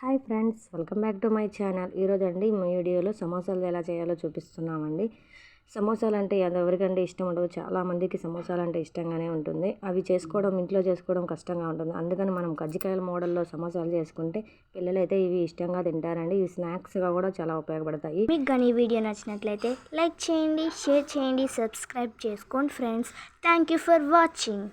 Hi friends, welcome back to my channel. ఈరోజండి మీ వీడియోలో సమోసాలు ఎలా చేయాలో చూపిస్తున్నామండి. సమోసాలు అంటే ఎవరికంటే ఇష్టం ఉండదు, చాలామందికి సమోసాలు అంటే ఇష్టంగానే ఉంటుంది. అవి ఇంట్లో చేసుకోవడం కష్టంగా ఉంటుంది. అందుకని మనం కజ్జికాయల మోడల్లో సమోసాలు చేసుకుంటే పిల్లలైతే ఇవి ఇష్టంగా తింటారండి. ఇవి స్నాక్స్గా కూడా చాలా ఉపయోగపడతాయి. మీకు కానీ ఈ వీడియో నచ్చినట్లయితే లైక్ చేయండి, షేర్ చేయండి, సబ్స్క్రైబ్ చేసుకోండి friends. Thank you for watching.